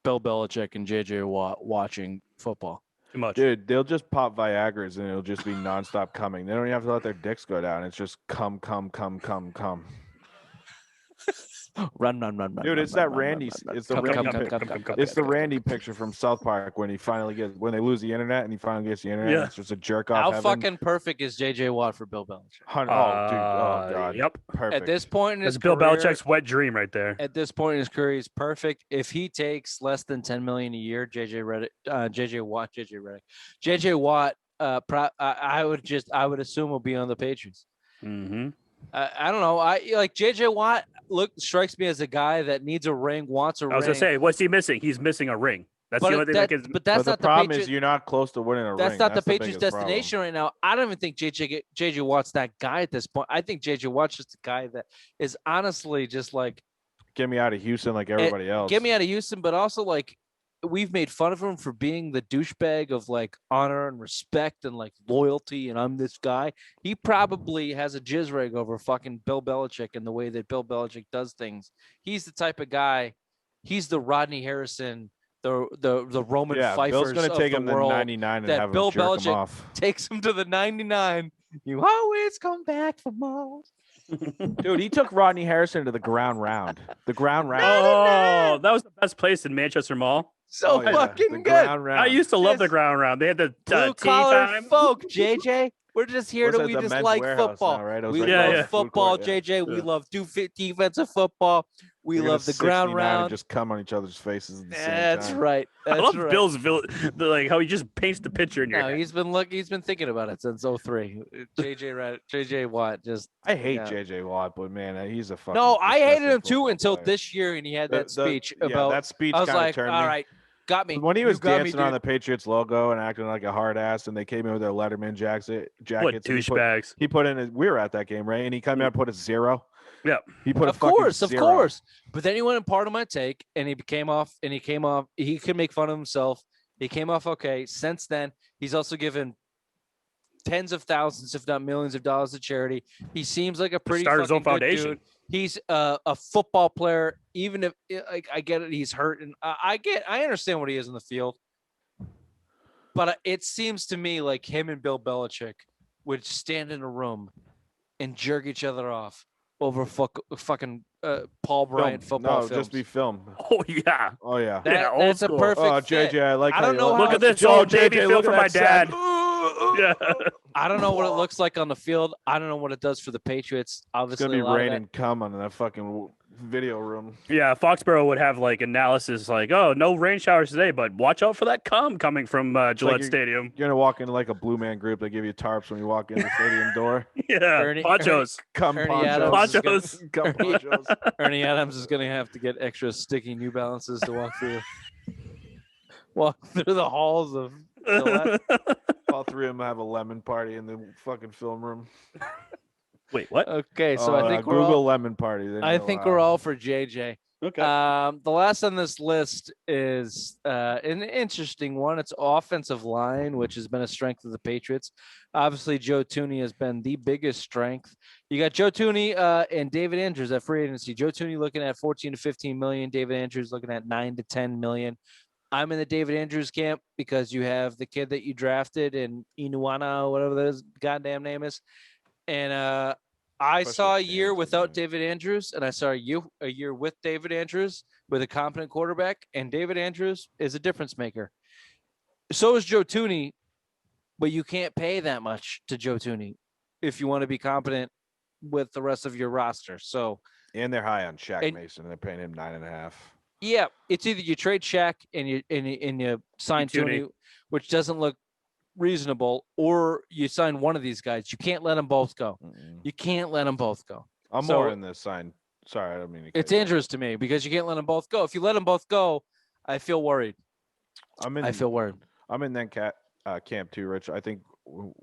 Bill Belichick and J.J. Watt watching football? Too much. Dude, they'll just pop Viagras and it'll just be nonstop coming. They don't even have to let their dicks go down. It's just come. Run. Dude, it's that Randy. It's the Randy picture from South Park when when they lose the internet and he finally gets the internet. Yeah. It's just a jerk off. How fucking perfect is J.J. Watt for Bill Belichick? Oh, dude. Oh, God. Yep. Perfect. At this point in his career, Bill Belichick's wet dream right there. At this point in his career, he's perfect. If he takes less than $10 million a year, J.J. Watt, I would assume will be on the Patriots. Mm-hmm. I don't know. I like J.J. Watt. Strikes me as a guy that needs a ring, wants a ring. I was gonna say, what's he missing? He's missing a ring. That's the only thing. But that's not the problem. Is you're not close to winning a ring. That's not the Patriots' destination right now. I don't even think J.J. Watt's that guy at this point. I think J.J. Watt's just a guy that is honestly just like, get me out of Houston like everybody else. Get me out of Houston, but also like, we've made fun of him for being the douchebag of like honor and respect and like loyalty. And I'm this guy. He probably has a jizz rig over fucking Bill Belichick and the way that Bill Belichick does things. He's the type of guy. He's the Rodney Harrison, the Roman Pfeiffer. Bill's going to take him to 99 and have Bill him jerk Belichick him off. Takes him to the 99. You always come back for more. Dude, he took Rodney Harrison to the ground round. The ground round. Oh, that was the best place in Manchester Mall. Fucking good. I used to love the ground round. They had the blue collar folk, JJ. We're just here we just like football. Now, right? We love football, JJ. We love defensive football. We love the ground round. And just come on each other's faces. At the same That's time. right. I love Bill's like how he just paints the picture in your head. He's been thinking about it since 03. JJ Watt just. I hate JJ Watt, but man, he's a fucking. No, I hated him too until this year, and he had that speech about. That speech. I was like, all right. got me. When he You was got me, dancing on dude. the Patriots logo and acting like a hard ass, and they came in with their Letterman jackets. What and douchebags? He put in. We were at that game, right? And he came out and put a 0. Yeah. He put a Of fucking course, 0. of course. But then he went in part of my take, and he came off. He could make fun of himself. He came off okay. Since then, he's also given tens of thousands, if not millions of dollars to charity. He seems like a pretty Start his own fucking good foundation. dude. He's a football player. Even if I get it, he's hurt, and I understand what he is in the field. But it seems to me like him and Bill Belichick would stand in a room and jerk each other off over fucking Paul Bryant football films. Just be filmed. Oh yeah. Oh yeah. That's a school. perfect. Oh, fit. JJ, I like. I how don't you know look how Look at this Joe, old baby JJ, film look from at my that dad. sack. Yeah. I don't know what it looks like on the field. I don't know what it does for the Patriots. It's Obviously, gonna be a lot of raining cum on that fucking video room. Yeah, Foxborough would have like analysis like, oh, no rain showers today, but watch out for that cum coming from Gillette Stadium. You're gonna walk into like a Blue Man Group. They give you tarps when you walk in the stadium door. Yeah, ponchos. Cum Ernie ponchos. Cum Ernie- ponchos. Ernie Adams is going to have to get extra sticky New Balances to walk through the halls of Gillette. All three of them have a lemon party in the fucking film room. Wait, what? Okay, so I think we're Google all. lemon party. then I you'll, think we're all for JJ. Okay. The last on this list is an interesting one. It's offensive line, which has been a strength of the Patriots. Obviously, Joe Thuney has been the biggest strength. You got Joe Thuney and David Andrews at free agency. Joe Thuney looking at 14 to 15 million. David Andrews looking at 9 to 10 million. I'm in the David Andrews camp because you have the kid that you drafted in Inuana, whatever that goddamn name is. And I saw a year without David Andrews, and I saw a year with David Andrews with a competent quarterback, and David Andrews is a difference maker. So is Joe Thuney, but you can't pay that much to Joe Thuney if you want to be competent with the rest of your roster. So, and they're high on Shaq Mason. They're paying him 9.5. Yeah, it's either you trade Shaq and you sign Thuney, which doesn't look reasonable, or you sign one of these guys. You can't let them both go. You can't let them both go. I'm more in this sign. Sorry, I don't mean to. It's dangerous to me because you can't let them both go. If you let them both go, I feel worried. I feel worried. I'm in that camp too, Rich. I think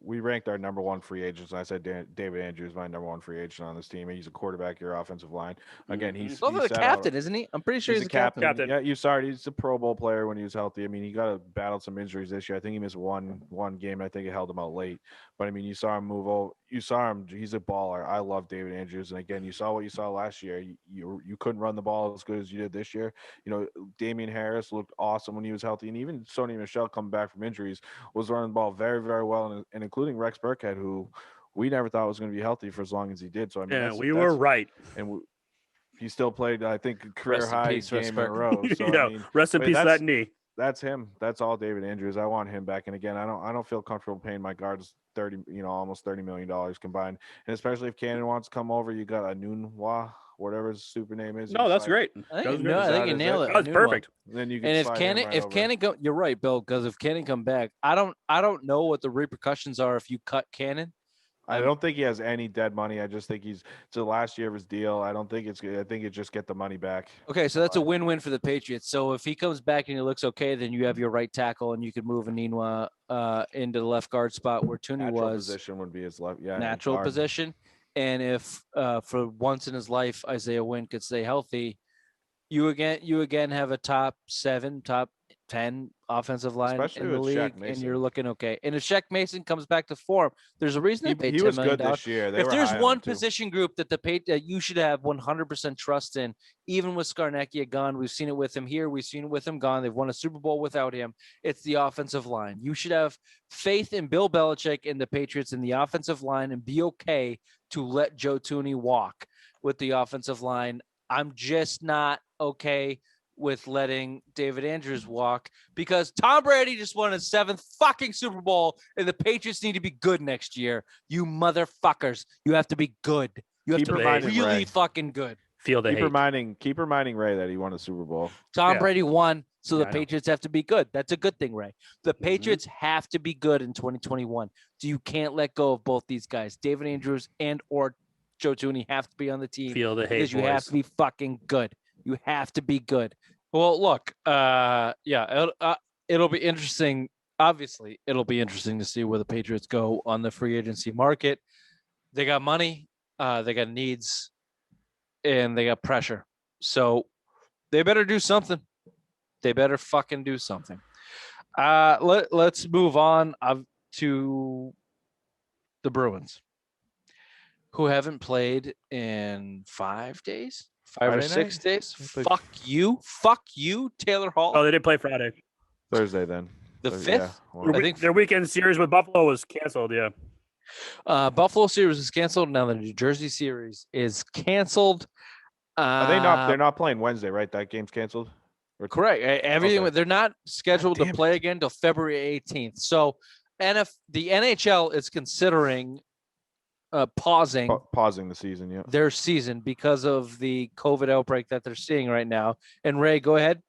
we ranked our number one free agents. And I said David Andrews is my number one free agent on this team. He's a quarterback, your offensive line. Again, he's the captain, isn't he? I'm pretty sure he's a captain. Yeah, you saw it. He's a Pro Bowl player when he was healthy. I mean, he got to battle some injuries this year. I think he missed one game. I think it held him out late. But I mean, you saw him move over. You saw him. He's a baller. I love David Andrews. And again, you saw what you saw last year. You couldn't run the ball as good as you did this year. You know, Damian Harris looked awesome when he was healthy, and even Sony Michel coming back from injuries was running the ball very, very well, and including Rex Burkhead, who we never thought was going to be healthy for as long as he did. So I mean, we were right. And he still played, I think, career high game in a row. So, yeah, I mean, rest in peace that knee. That's him. That's all David Andrews. I want him back. And again, I don't feel comfortable paying my guards almost $30 million combined. And especially if Cannon wants to come over, you got a Nunwa, whatever his super name is. No, that's great. I think you nailed it. That's perfect. Then you can. And if Cannon go, you're right, Bill. Because if Cannon come back, I don't know what the repercussions are if you cut Cannon. I don't think he has any dead money. I just think it's the last year of his deal. I think it's just get the money back. Okay, so that's a win-win for the Patriots. So if he comes back and he looks okay, then you have your right tackle and you can move Anenwa into the left guard spot where Thuney was. Position would be his left, natural position. And if for once in his life Isaiah Wynn could stay healthy, you again have a top 7, top 10 offensive line in the league, and you're looking okay. And if Shaq Mason comes back to form, there's a reason they paid $10 million. He was good this year. If there's one position group that you should have 100% trust in, even with Scarnecchia gone, we've seen it with him here, we've seen it with him gone. They've won a Super Bowl without him. It's the offensive line. You should have faith in Bill Belichick and the Patriots in the offensive line and be okay to let Joe Thuney walk with the offensive line. I'm just not okay with letting David Andrews walk because Tom Brady just won his 7th fucking Super Bowl and the Patriots need to be good next year. You motherfuckers. You have to be good. You have to be really fucking good. Feel the hate. Keep reminding Ray that he won a Super Bowl. Tom Brady won, so the Patriots have to be good. That's a good thing, Ray. The Patriots have to be good in 2021. So you can't let go of both these guys. David Andrews and or Joe Thuney have to be on the team. Feel the hate, because you have to be fucking good. You have to be good. Well, look, it'll be interesting. Obviously, it'll be interesting to see where the Patriots go on the free agency market. They got money, they got needs, and they got pressure. So they better do something. They better fucking do something. Let's move on to the Bruins, who haven't played in 5 days, 6 days. Fuck you, Taylor Hall. Oh, they didn't play Friday. Thursday then. The 5th? Yeah, well, I think their weekend series with Buffalo was canceled. Yeah. Buffalo series is canceled. Now the New Jersey series is canceled. are they not? They're not playing Wednesday, right? That game's canceled. Correct. Everything. Okay. They're not scheduled to play again until February 18th. So, and if the NHL is considering pausing the season, yeah, their season because of the COVID outbreak that they're seeing right now. And Ray, go ahead.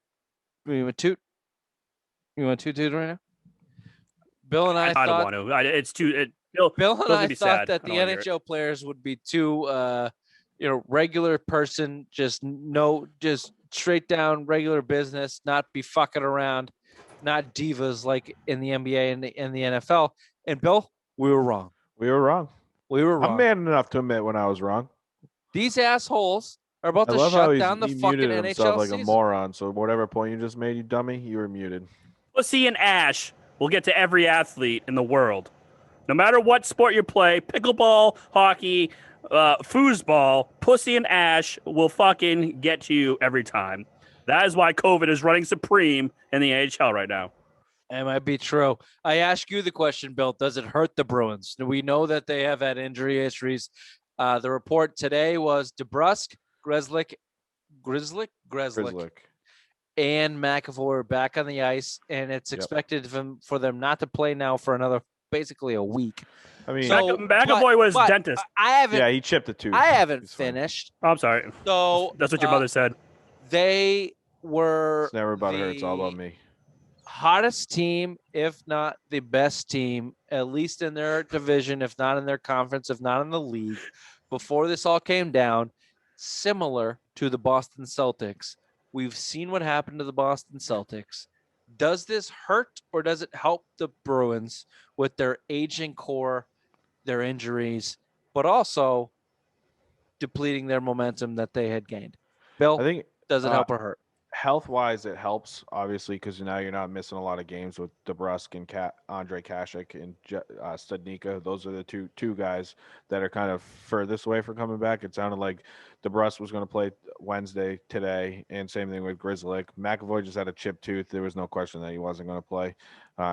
You want to toot right now? Bill and I don't want to. It's too. Bill and I thought sad. that the NHL players would be too, regular person, just straight down regular business, not be fucking around, not divas like in the NBA and the NFL. And Bill, we were wrong. We were wrong. I'm man enough to admit when I was wrong. These assholes are about to shut down the fucking NHL like season. A moron. So whatever point you just made, you dummy, you were muted. Pussy and ash will get to every athlete in the world. No matter what sport you play, pickleball, hockey, foosball, pussy and ash will fucking get to you every time. That is why COVID is running supreme in the AHL right now. It might be true. I ask you the question, Bill. Does it hurt the Bruins? We know that they have had injury histories. The report today was DeBrusk, Grzelcyk, and McAvoy are back on the ice, and it's expected for them not to play now for another basically a week. I mean, McAvoy was dentist. I haven't. Yeah, he chipped a tooth. I haven't finished. Oh, I'm sorry. So that's what your mother said. They were. It's never about her. It's all about me. Hottest team, if not the best team, at least in their division, if not in their conference, if not in the league, before this all came down, similar to the Boston Celtics. We've seen what happened to the Boston Celtics. Does this hurt or does it help the Bruins with their aging core, their injuries, but also depleting their momentum that they had gained? Bill, I think does it help or hurt? Health-wise, it helps, obviously, because now you're not missing a lot of games with DeBrusk and Andre Kashik and Studnicka. Those are the two guys that are kind of furthest away from coming back. It sounded like DeBrusk was going to play Wednesday today, and same thing with Grzelcyk. McAvoy just had a chipped tooth. There was no question that he wasn't going to play.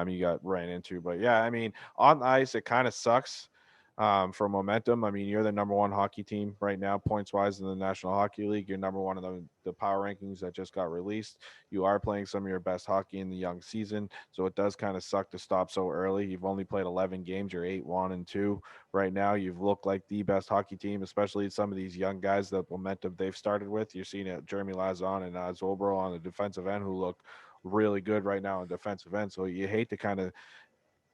He got ran into. But, yeah, I mean, on the ice, it kind of sucks. For momentum, I mean, you're the number one hockey team right now, points-wise in the National Hockey League. You're number one in the power rankings that just got released. You are playing some of your best hockey in the young season, so it does kind of suck to stop so early. You've only played 11 games. You're 8-1-2 right now. You've looked like the best hockey team, especially some of these young guys, the momentum they've started with. You're seeing it, Jeremy Lauzon and Zolbro on the defensive end, who look really good right now in defensive end. So you hate to kind of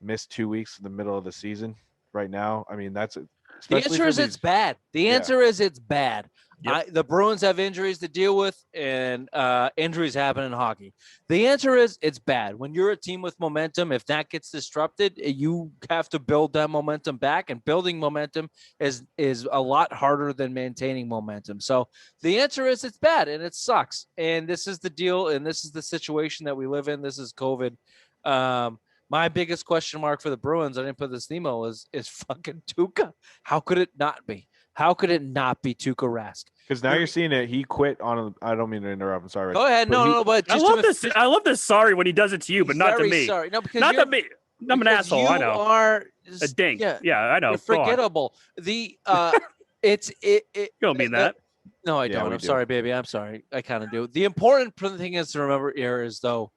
miss 2 weeks in the middle of the season. Right now, I mean, that's it. The answer is it's bad. The answer is it's bad. Yep. The Bruins have injuries to deal with, and injuries happen in hockey. The answer is it's bad. When you're a team with momentum, if that gets disrupted, you have to build that momentum back, and building momentum is a lot harder than maintaining momentum. So the answer is it's bad, and it sucks. And this is the deal, and this is the situation that we live in. This is COVID. My biggest question mark for the Bruins, I didn't put this in the email, is fucking Tuukka. How could it not be? How could it not be Tuukka Rask? Because now you're seeing it. He quit on. I don't mean to interrupt. I'm sorry. Go ahead. But I love this. I love this. Sorry when he does it to you, but not to me. Sorry. No, because not to me. I'm an asshole. I know. You are a dink. Yeah, I know. You're forgettable. You don't mean that. No, I don't. I'm sorry, baby. I'm sorry. I kind of do. The important thing is to remember here is though.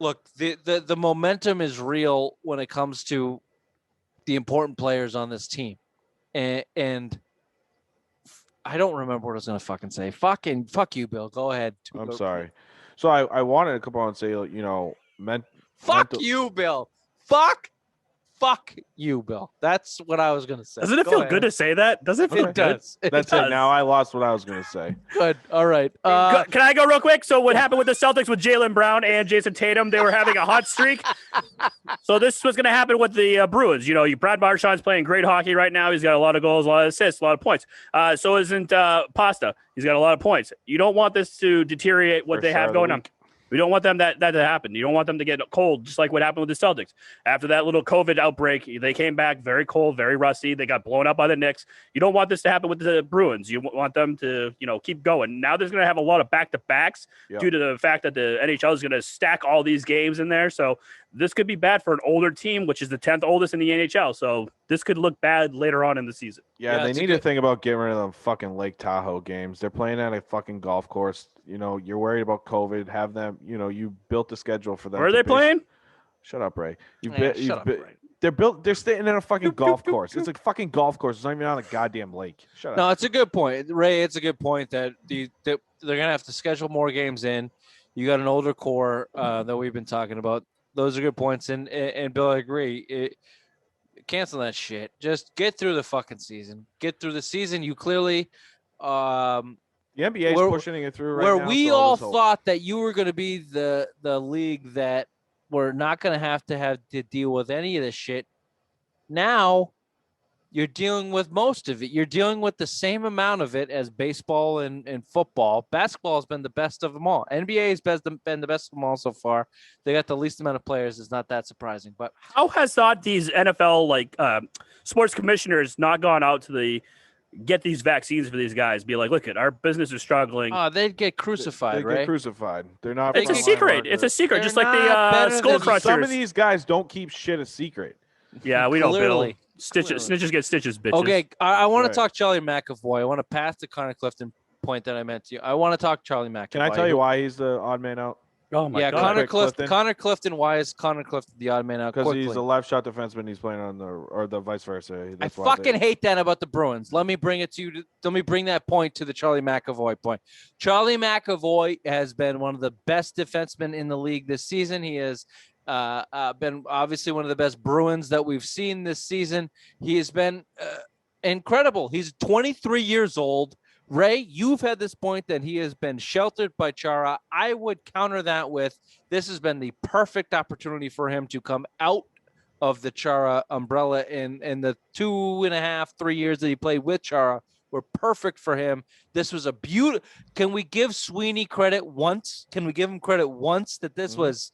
Look, the momentum is real when it comes to the important players on this team. And I don't remember what I was going to fucking say. Fuck you, Bill. Go ahead. I'm sorry. So I wanted to come on and say, fuck you, Bill. Fuck Fuck you, Bill. That's what I was going to say. Doesn't it feel good to say that? Does it feel It good? does. That's it. Now I lost what I was going to say. Good. All right. Can I go real quick? So what happened with the Celtics with Jaylen Brown and Jason Tatum? They were having a hot streak. So this was going to happen with the Bruins. You know, Brad Marchand's playing great hockey right now. He's got a lot of goals, a lot of assists, a lot of points. So isn't Pasta. He's got a lot of points. You don't want this to deteriorate what they have going on. We don't want them that to happen. You don't want them to get cold, just like what happened with the Celtics. After that little COVID outbreak, they came back very cold, very rusty. They got blown up by the Knicks. You don't want this to happen with the Bruins. You want them to, keep going. Now there's going to have a lot of back-to-backs due to the fact that the NHL is going to stack all these games in there. So this could be bad for an older team, which is the 10th oldest in the NHL. So this could look bad later on in the season. Yeah, they need to think about getting rid of them fucking Lake Tahoe games. They're playing at a fucking golf course. You're worried about COVID. Have them, you built the schedule for them. Where are they playing? Shut up, Ray. Shut up, Ray. They're staying in a fucking golf course. It's a fucking golf course. It's not even on a goddamn lake. Shut up. No, it's a good point, Ray. It's a good point that they're gonna have to schedule more games in. You got an older core that we've been talking about. Those are good points, and Bill, I agree. Cancel that shit. Just get through the fucking season. Get through the season. You clearly. The NBA is pushing it through right now. Where we all thought that you were going to be the league that we're not going to have to deal with any of this shit. Now you're dealing with most of it. You're dealing with the same amount of it as baseball and football. Basketball has been the best of them all. NBA has been the best of them all so far. They got the least amount of players. It's not that surprising. But how has these NFL sports commissioners not gone out to get these vaccines for these guys? Be like, look, our business is struggling. Oh, they'd get crucified, They get crucified. They're not. It's a secret. It's a secret, just like the skull crunchers. Some of these guys don't keep shit a secret. Yeah, we don't. Clearly. Snitches get stitches, bitches. Okay, I want to talk Charlie McAvoy. I want to pass the Connor Clifton point that I meant to you. I want to talk Charlie McAvoy. Can I tell you why he's the odd man out? Oh my God. God. Connor Clifton. Why is Connor Clifton the odd man out? Because he's a left shot defenseman. He's playing on the vice versa. I fucking hate that about the Bruins. Let me bring it to you. Let me bring that point to the Charlie McAvoy point. Charlie McAvoy has been one of the best defensemen in the league this season. He has been obviously one of the best Bruins that we've seen this season. He has been incredible. He's 23 years old. Ray, you've had this point that he has been sheltered by Chara. I would counter that with this has been the perfect opportunity for him to come out of the Chara umbrella in the 2.5, 3 years that he played with Chara were perfect for him. This was a beautiful. Can we give Sweeney credit once? Can we give him credit once that this was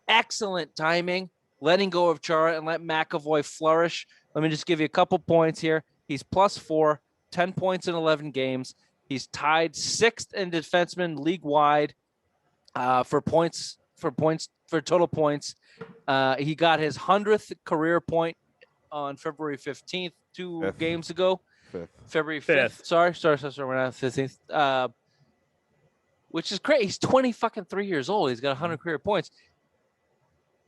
excellent timing, letting go of Chara and let McAvoy flourish? Let me just give you a couple points here. He's +4. 10 points in 11 games. He's tied 6th in defenseman league-wide for total points. He got his 100th career point on February 15th, 2 games ago. February 5th. Sorry, we're not 15th. Which is great. He's 23 years old. He's got 100 career points.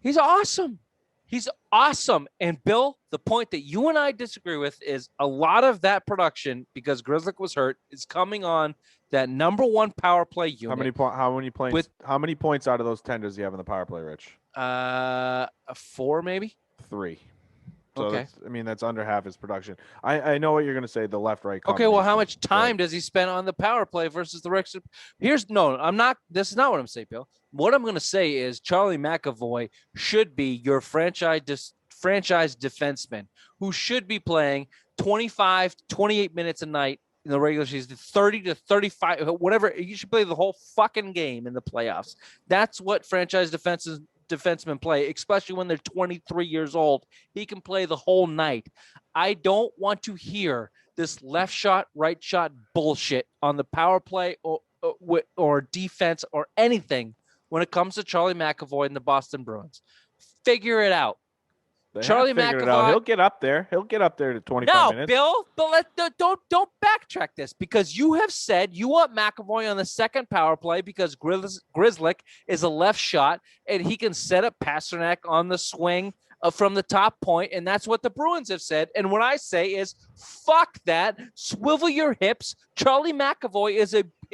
He's awesome. He's awesome. And Bill, the point that you and I disagree with is a lot of that production, because Grzelcyk was hurt, is coming on that number 1 power play unit. How many points out of those 10 does he have in the power play, Rich? 4 maybe? 3. So okay. That's under half his production. I know what you're gonna say, the left-right. Okay, well, how much time does he spend on the power play versus the rest? This is not what I'm saying, Bill. What I'm gonna say is Charlie McAvoy should be your franchise defenseman who should be playing 25 to 28 minutes a night in the regular season, 30 to 35, whatever. You should play the whole fucking game in the playoffs. That's what franchise defensemen play, especially when they're 23 years old. He can play the whole night. I don't want to hear this left shot, right shot bullshit on the power play or defense or anything when it comes to Charlie McAvoy and the Boston Bruins. Figure it out. Charlie McAvoy, he'll get up there. He'll get up there to 25 minutes. No, Bill, but don't backtrack this, because you have said you want McAvoy on the second power play because Grzelcyk is a left shot and he can set up Pasternak on the swing from the top point, and that's what the Bruins have said. And what I say is, fuck that. Swivel your hips. Charlie McAvoy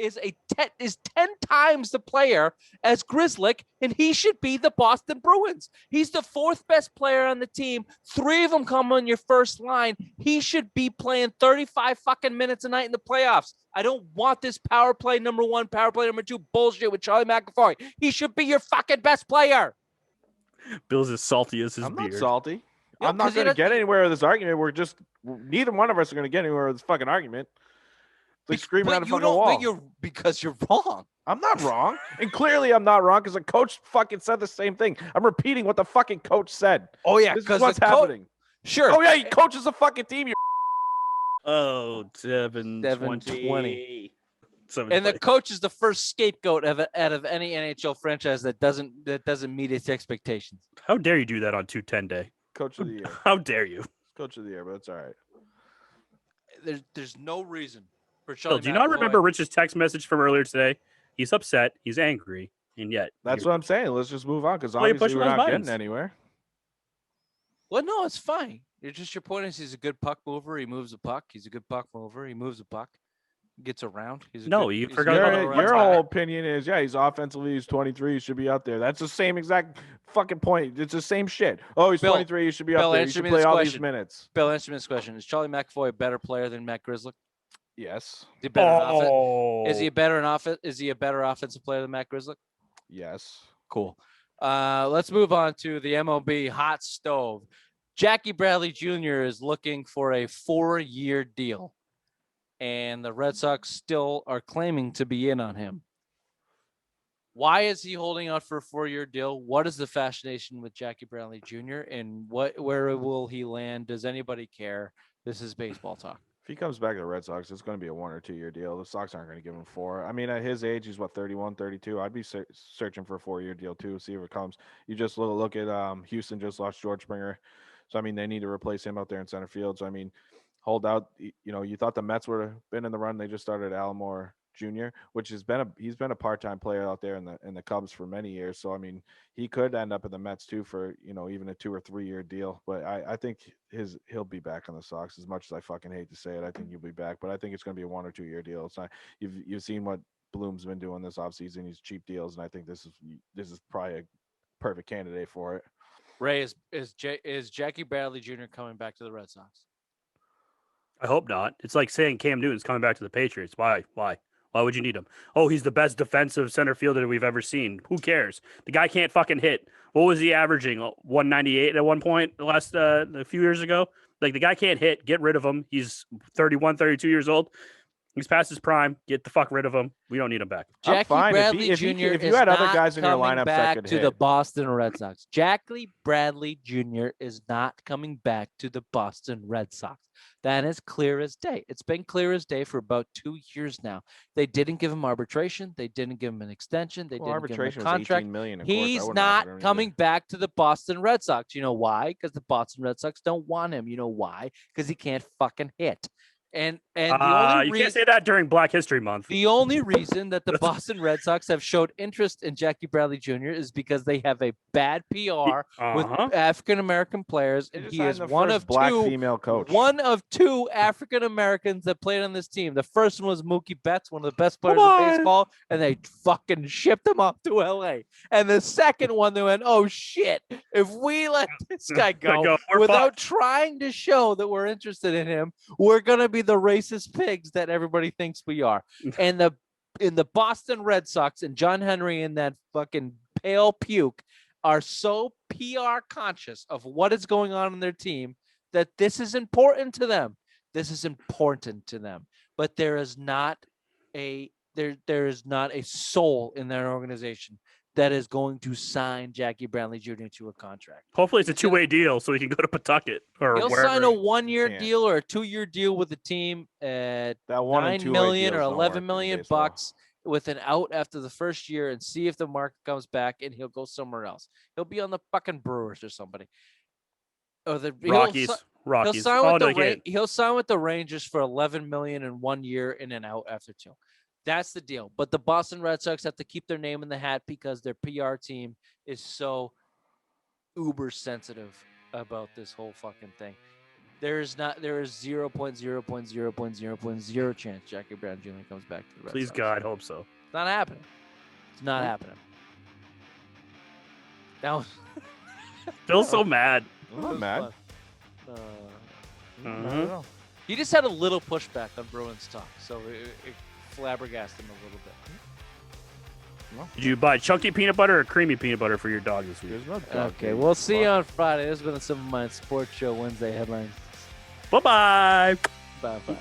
is 10 times the player as Grzelcyk, and he should be the Boston Bruins. He's the 4th best player on the team. 3 of them come on your first line. He should be playing 35 fucking minutes a night in the playoffs. I don't want this power play number 1, power play number 2 bullshit with Charlie McAvoy. He should be your fucking best player. Bill's as salty as his I'm beard. not salty. No, I'm not 'cause going to get anywhere with this argument. Neither one of us are going to get anywhere with this fucking argument. It's like screaming at a fucking wall. Because you're wrong. I'm not wrong. And clearly I'm not wrong because the coach fucking said the same thing. I'm repeating what the fucking coach said. Oh, yeah. This is what's happening. Sure. Oh, yeah, he coaches a fucking team. Oh, 7-20. And the coach is the first scapegoat out of any NHL franchise that doesn't meet its expectations. How dare you do that on 210 day? Coach of the year. How dare you? Coach of the year, but it's all right. There's no reason for Bill, Charlie do you not McAvoy- remember Rich's text message from earlier today? He's upset. He's angry. And yet. That's what I'm saying. Let's just move on because Why are you obviously pushing we're those not buttons? getting anywhere. Well, no, it's fine. Your point is he's a good puck mover. He moves the puck. He's a good puck mover. He moves the puck. Gets around. You forgot about Your whole opinion is, he's offensively, he's 23, he should be out there. That's the same exact fucking point. It's the same shit. Oh, he's 23, he should be up there. He should play all these minutes. Bill, answer me this question. Is Charlie McAvoy a better player than Matt Grzelcyk? Yes. Is he better Is he a better Is he a better offensive player than Matt Grzelcyk? Yes. Cool. Let's move on to the MLB hot stove. Jackie Bradley Jr. is looking for a 4-year deal. And the Red Sox still are claiming to be in on him. Why is he holding out for a 4-year deal? What is the fascination with Jackie Bradley Jr. and where will he land? Does anybody care? This is baseball talk. If he comes back to the Red Sox, it's going to be a 1 or 2 year deal. The Sox aren't going to give him 4. I mean, at his age, he's 31, 32. I'd be searching for a 4-year deal too. See if it comes. You just look at Houston just lost George Springer, so I mean they need to replace him out there in center field. So I mean, hold out. You thought the Mets would have been in the run. They just started Almore Jr., which he's been a part-time player out there in the Cubs for many years. So I mean, he could end up in the Mets too for even a 2 or 3 year deal. But I think he'll be back on the Sox. As much as I fucking hate to say it, I think he'll be back. But I think it's going to be a 1 or 2 year deal. It's not. You've seen what Bloom's been doing this offseason. He's cheap deals, and I think this is probably a perfect candidate for it. Ray, is Jackie Bradley Jr. coming back to the Red Sox? I hope not. It's like saying Cam Newton's coming back to the Patriots. Why? Why would you need him? Oh, he's the best defensive center fielder we've ever seen. Who cares? The guy can't fucking hit. What was he averaging? 198 at one point last a few years ago? Like, the guy can't hit. Get rid of him. He's 31, 32 years old. He's past his prime. Get the fuck rid of him. We don't need him back. Jackie Bradley Jr. If you had other guys in your lineup that could to hit. the Boston Red Sox. Jackie Bradley Jr. is not coming back to the Boston Red Sox. That is clear as day. It's been clear as day for about 2 years now. They didn't give him arbitration. They didn't give him an extension. They didn't give him a contract. Was $18 million. He's not coming back to the Boston Red Sox. You know why? Because the Boston Red Sox don't want him. You know why? Because he can't fucking hit. And the only you can't say that during Black History Month. The only reason that the Boston Red Sox have showed interest in Jackie Bradley Jr. is because they have a bad PR with African American players, and he is one of black two female coach. One of 2 African Americans that played on this team. The first one was Mookie Betts, one of the best players in baseball, and they fucking shipped him off to LA. And the second one, they went, "Oh shit! If we let this guy go without trying to show that we're interested in him, we're gonna be the racist pigs that everybody thinks we are." And in the Boston Red Sox and John Henry and that fucking pale puke are so PR conscious of what is going on in their team that this is important to them. This is important to them. But there is not a soul in their organization that is going to sign Jackie Bradley Jr. to a contract. Hopefully it's a 2-way deal so he can go to Pawtucket or He'll wherever. sign a 1-year deal or a 2-year deal with the team at $9 million or $11 million bucks with an out after the first year and see if the market comes back, and he'll go somewhere else. He'll be on the fucking Brewers or somebody. Or the Rockies. He'll sign with the Rangers for $11 million in 1 year in and out after 2. That's the deal. But the Boston Red Sox have to keep their name in the hat because their PR team is so uber sensitive about this whole fucking thing. There is 0.0.0.0.0 chance Jackie Brown Jr. comes back to the Red Please, Sox. God, hope so. It's not happening. It's not happening. That was Feels so mad. I'm not mad. Mhm. He just had a little pushback on Bruins talk, so it flabbergasted him a little bit. Did you buy chunky peanut butter or creamy peanut butter for your dog this week? There's no dog Okay, days. we'll see you on Friday. This has been the Simple Mind Sports Show Wednesday headlines. Bye-bye. Bye-bye.